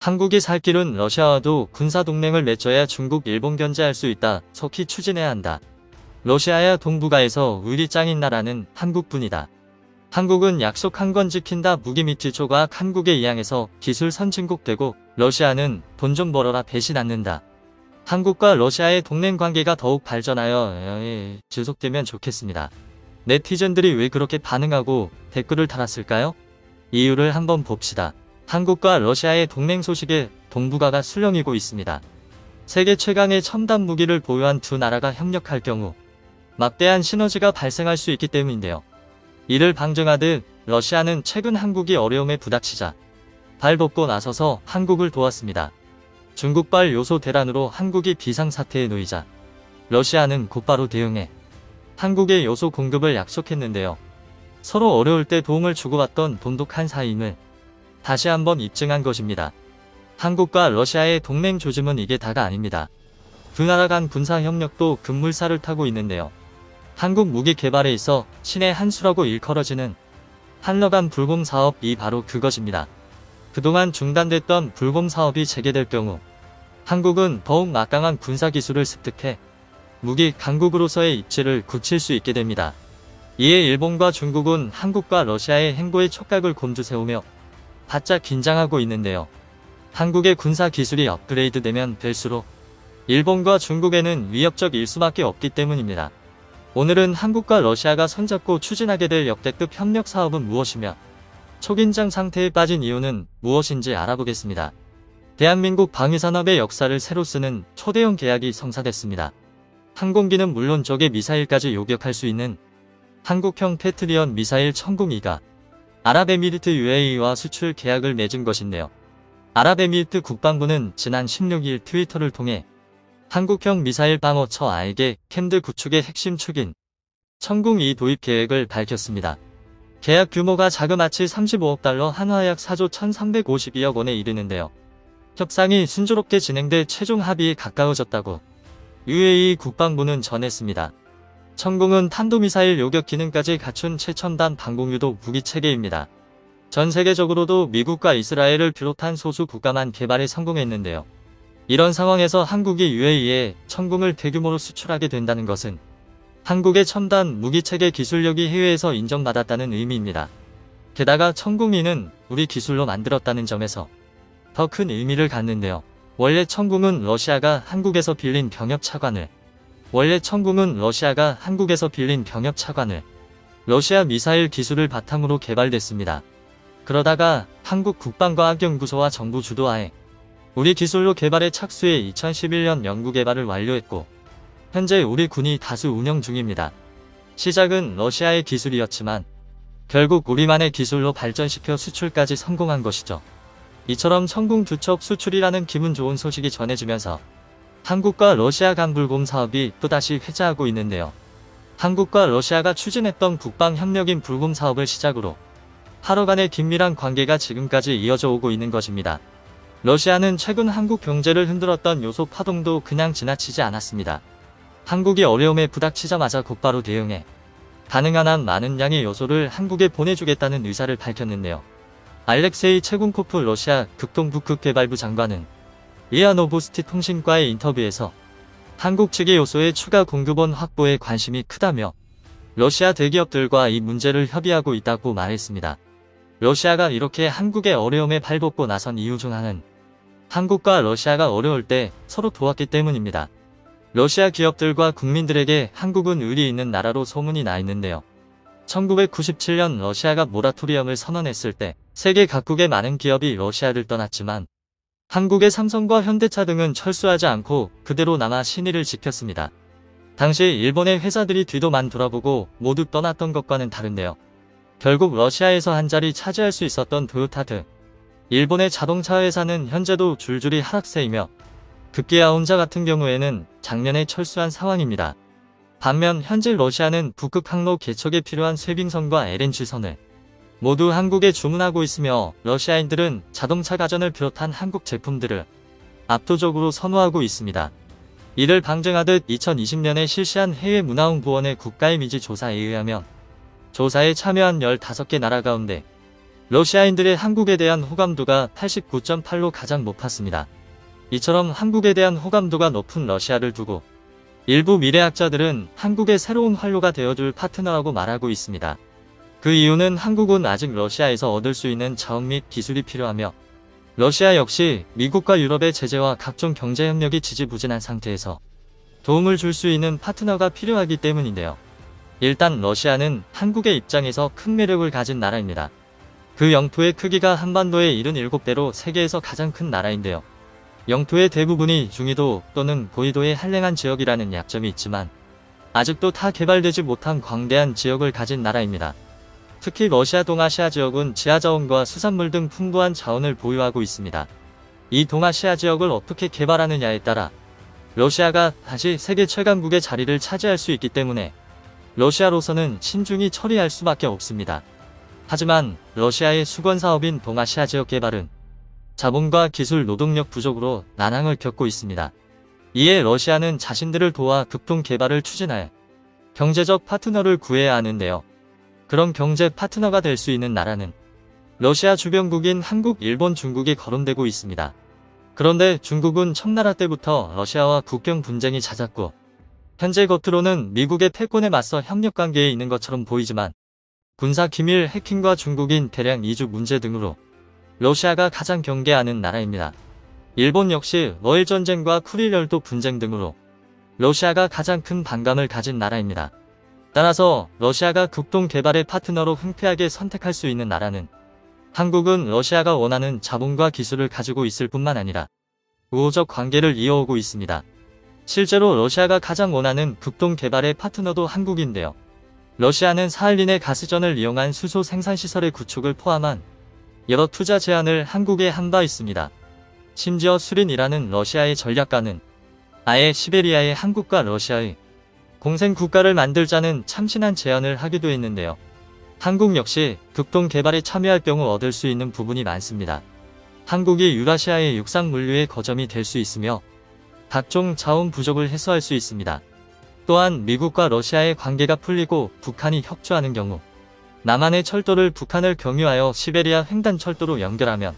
한국이 살 길은 러시아와도 군사동맹을 맺어야 중국, 일본 견제할 수 있다. 속히 추진해야 한다. 러시아야 동북아에서 의리 짱인 나라는 한국뿐이다. 한국은 약속한 건 지킨다. 무기 및 기초과학 한국에 이양해서 기술 선진국되고 러시아는 돈 좀 벌어라 배신 않는다. 한국과 러시아의 동맹 관계가 더욱 발전하여 지속되면 좋겠습니다. 네티즌들이 왜 그렇게 반응하고 댓글을 달았을까요? 이유를 한번 봅시다. 한국과 러시아의 동맹 소식에 동북아가 술렁이고 있습니다. 세계 최강의 첨단 무기를 보유한 두 나라가 협력할 경우 막대한 시너지가 발생할 수 있기 때문인데요. 이를 방증하듯 러시아는 최근 한국이 어려움에 부닥치자 발벗고 나서서 한국을 도왔습니다. 중국발 요소 대란으로 한국이 비상사태에 놓이자 러시아는 곧바로 대응해 한국의 요소 공급을 약속했는데요. 서로 어려울 때 도움을 주고받던 돈독한 사이임을 다시 한번 입증한 것입니다. 한국과 러시아의 동맹 조짐은 이게 다가 아닙니다. 두 나라 간 군사협력도 급물살을 타고 있는데요. 한국 무기 개발에 있어 신의 한 수라고 일컬어지는 한러간 불곰 사업이 바로 그것입니다. 그동안 중단됐던 불곰 사업이 재개될 경우 한국은 더욱 막강한 군사기술을 습득해 무기 강국으로서의 입지를 굳힐 수 있게 됩니다. 이에 일본과 중국은 한국과 러시아의 행보에 촉각을 곤두세우며 바짝 긴장하고 있는데요. 한국의 군사기술이 업그레이드되면 될수록 일본과 중국에는 위협적일 수밖에 없기 때문입니다. 오늘은 한국과 러시아가 손잡고 추진하게 될 역대급 협력 사업은 무엇이며 초긴장 상태에 빠진 이유는 무엇인지 알아보겠습니다. 대한민국 방위산업의 역사를 새로 쓰는 초대형 계약이 성사됐습니다. 항공기는 물론 적의 미사일까지 요격할 수 있는 한국형 패트리엇 미사일 천궁2가 아랍에미리트 UAE와 수출 계약을 맺은 것인데요. 아랍에미리트 국방부는 지난 16일 트위터를 통해 한국형 미사일 방어처 알게 캠드 구축의 핵심 축인 천궁2 도입 계획을 밝혔습니다. 계약 규모가 자그마치 35억 달러 한화 약 4조 1352억 원에 이르는데요. 협상이 순조롭게 진행돼 최종 합의에 가까워졌다고 UAE 국방부는 전했습니다. 천궁은 탄도미사일 요격 기능까지 갖춘 최첨단 방공유도 무기체계입니다. 전 세계적으로도 미국과 이스라엘을 비롯한 소수 국가만 개발에 성공했는데요. 이런 상황에서 한국이 UAE에 천궁을 대규모로 수출하게 된다는 것은 한국의 첨단 무기체계 기술력이 해외에서 인정받았다는 의미입니다. 게다가 천궁2는 우리 기술로 만들었다는 점에서 더 큰 의미를 갖는데요. 원래 천궁은 러시아가 한국에서 빌린 병협차관을 러시아 미사일 기술을 바탕으로 개발됐습니다. 그러다가 한국국방과학연구소와 정부 주도하에 우리 기술로 개발에 착수해 2011년 연구 개발을 완료했고 현재 우리 군이 다수 운영 중입니다. 시작은 러시아의 기술이었지만 결국 우리만의 기술로 발전시켜 수출까지 성공한 것이죠. 이처럼 천궁 두 척 수출이라는 기분 좋은 소식이 전해지면서 한국과 러시아 간 불곰 사업이 또다시 회자하고 있는데요. 한국과 러시아가 추진했던 국방협력인 불곰 사업을 시작으로 하루간의 긴밀한 관계가 지금까지 이어져 오고 있는 것입니다. 러시아는 최근 한국 경제를 흔들었던 요소 파동도 그냥 지나치지 않았습니다. 한국이 어려움에 부닥치자마자 곧바로 대응해 가능한 한 많은 양의 요소를 한국에 보내주겠다는 의사를 밝혔는데요. 알렉세이 체군코프 러시아 극동북극개발부 장관은 리아 노보스티 통신과의 인터뷰에서 한국 측의 요소의 추가 공급원 확보에 관심이 크다며 러시아 대기업들과 이 문제를 협의하고 있다고 말했습니다. 러시아가 이렇게 한국의 어려움에 발벗고 나선 이유 중 하나는 한국과 러시아가 어려울 때 서로 도왔기 때문입니다. 러시아 기업들과 국민들에게 한국은 의리 있는 나라로 소문이 나 있는데요. 1997년 러시아가 모라토리엄을 선언했을 때 세계 각국의 많은 기업이 러시아를 떠났지만 한국의 삼성과 현대차 등은 철수하지 않고 그대로 남아 신의를 지켰습니다. 당시 일본의 회사들이 뒤도만 돌아보고 모두 떠났던 것과는 다른데요. 결국 러시아에서 한 자리 차지할 수 있었던 토요타 등 일본의 자동차 회사는 현재도 줄줄이 하락세이며 급기야 혼자 같은 경우에는 작년에 철수한 상황입니다. 반면 현재 러시아는 북극 항로 개척에 필요한 쇠빙선과 LNG선을 모두 한국에 주문하고 있으며 러시아인들은 자동차 가전을 비롯한 한국 제품들을 압도적으로 선호하고 있습니다. 이를 방증하듯 2020년에 실시한 해외문화홍보원의 국가이미지 조사에 의하면 조사에 참여한 15개 나라 가운데 러시아인들의 한국에 대한 호감도가 89.8로 가장 높았습니다. 이처럼 한국에 대한 호감도가 높은 러시아를 두고 일부 미래학자들은 한국의 새로운 활로가 되어줄 파트너라고 말하고 있습니다. 그 이유는 한국은 아직 러시아에서 얻을 수 있는 자원 및 기술이 필요하며 러시아 역시 미국과 유럽의 제재와 각종 경제협력이 지지부진한 상태에서 도움을 줄 수 있는 파트너가 필요하기 때문인데요. 일단 러시아는 한국의 입장에서 큰 매력을 가진 나라입니다. 그 영토의 크기가 한반도의 77배로 세계에서 가장 큰 나라인데요. 영토의 대부분이 중위도 또는 고위도의 한랭한 지역이라는 약점이 있지만 아직도 다 개발되지 못한 광대한 지역을 가진 나라입니다. 특히 러시아 동아시아 지역은 지하자원과 수산물 등 풍부한 자원을 보유하고 있습니다. 이 동아시아 지역을 어떻게 개발하느냐에 따라 러시아가 다시 세계 최강국의 자리를 차지할 수 있기 때문에 러시아로서는 신중히 처리할 수밖에 없습니다. 하지만 러시아의 수건사업인 동아시아 지역 개발은 자본과 기술 노동력 부족으로 난항을 겪고 있습니다. 이에 러시아는 자신들을 도와 극동 개발을 추진하여 경제적 파트너를 구해야 하는데요. 그런 경제 파트너가 될 수 있는 나라는 러시아 주변국인 한국, 일본, 중국이 거론되고 있습니다. 그런데 중국은 청나라 때부터 러시아와 국경 분쟁이 잦았고 현재 겉으로는 미국의 패권에 맞서 협력관계에 있는 것처럼 보이지만 군사 기밀 해킹과 중국인 대량 이주 문제 등으로 러시아가 가장 경계하는 나라입니다. 일본 역시 러일 전쟁과 쿠릴 열도 분쟁 등으로 러시아가 가장 큰 반감을 가진 나라입니다. 따라서 러시아가 극동 개발의 파트너로 흔쾌하게 선택할 수 있는 나라는 한국은 러시아가 원하는 자본과 기술을 가지고 있을 뿐만 아니라 우호적 관계를 이어오고 있습니다. 실제로 러시아가 가장 원하는 극동 개발의 파트너도 한국인데요. 러시아는 사할린의 가스전을 이용한 수소 생산시설의 구축을 포함한 여러 투자 제안을 한국에 한 바 있습니다. 심지어 수린이라는 러시아의 전략가는 아예 시베리아에 한국과 러시아의 공생 국가를 만들자는 참신한 제안을 하기도 했는데요. 한국 역시 극동 개발에 참여할 경우 얻을 수 있는 부분이 많습니다. 한국이 유라시아의 육상 물류의 거점이 될 수 있으며 각종 자원 부족을 해소할 수 있습니다. 또한 미국과 러시아의 관계가 풀리고 북한이 협조하는 경우 남한의 철도를 북한을 경유하여 시베리아 횡단철도로 연결하면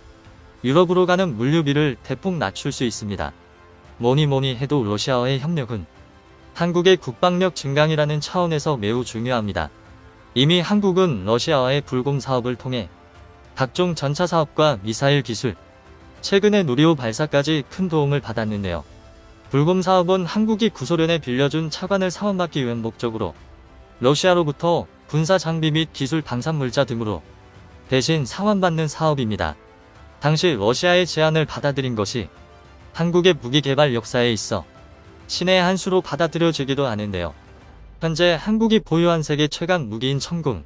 유럽으로 가는 물류비를 대폭 낮출 수 있습니다. 뭐니 해도 러시아와의 협력은 한국의 국방력 증강이라는 차원에서 매우 중요합니다. 이미 한국은 러시아와의 불곰 사업을 통해 각종 전차 사업과 미사일 기술, 최근의 누리호 발사까지 큰 도움을 받았는데요. 불곰 사업은 한국이 구소련에 빌려준 차관을 사원받기 위한 목적으로 러시아로부터 군사 장비 및 기술 방산물자 등으로 대신 상환받는 사업입니다. 당시 러시아의 제안을 받아들인 것이 한국의 무기 개발 역사에 있어 신의 한 수로 받아들여지기도 하는데요. 현재 한국이 보유한 세계 최강 무기인 천궁,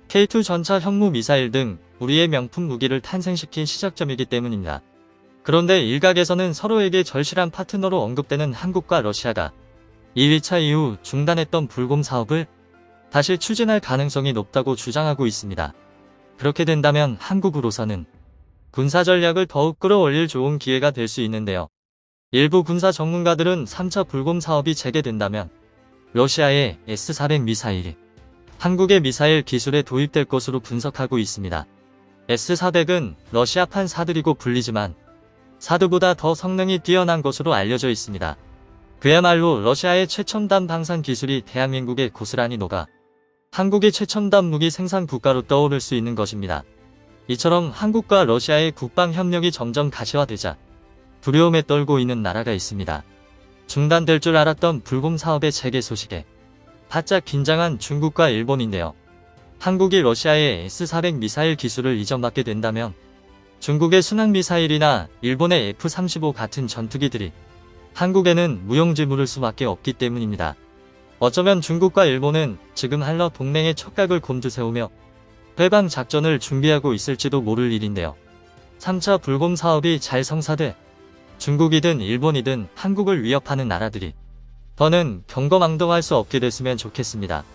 K2 전차 현무 미사일 등 우리의 명품 무기를 탄생시킨 시작점이기 때문입니다. 그런데 일각에서는 서로에게 절실한 파트너로 언급되는 한국과 러시아가 1차 이후 중단했던 불곰 사업을 다시 추진할 가능성이 높다고 주장하고 있습니다. 그렇게 된다면 한국으로서는 군사 전략을 더욱 끌어올릴 좋은 기회가 될 수 있는데요. 일부 군사 전문가들은 3차 불곰 사업이 재개된다면 러시아의 S-400 미사일이 한국의 미사일 기술에 도입될 것으로 분석하고 있습니다. S-400은 러시아판 사드리고 불리지만 사드보다 더 성능이 뛰어난 것으로 알려져 있습니다. 그야말로 러시아의 최첨단 방산 기술이 대한민국에 고스란히 녹아 한국의 최첨단 무기 생산 국가로 떠오를 수 있는 것입니다. 이처럼 한국과 러시아의 국방협력이 점점 가시화되자 두려움에 떨고 있는 나라가 있습니다. 중단될 줄 알았던 불곰 사업의 재개 소식에 바짝 긴장한 중국과 일본인데요. 한국이 러시아의 S-400 미사일 기술을 이전받게 된다면 중국의 순항미사일이나 일본의 F-35 같은 전투기들이 한국에는 무용지 물을 수밖에 없기 때문입니다. 어쩌면 중국과 일본은 지금 한러 동맹의 촉각을 곤두세우며 회방 작전을 준비하고 있을지도 모를 일인데요. 3차 불곰 사업이 잘 성사돼 중국이든 일본이든 한국을 위협하는 나라들이 더는 경거망동할 수 없게 됐으면 좋겠습니다.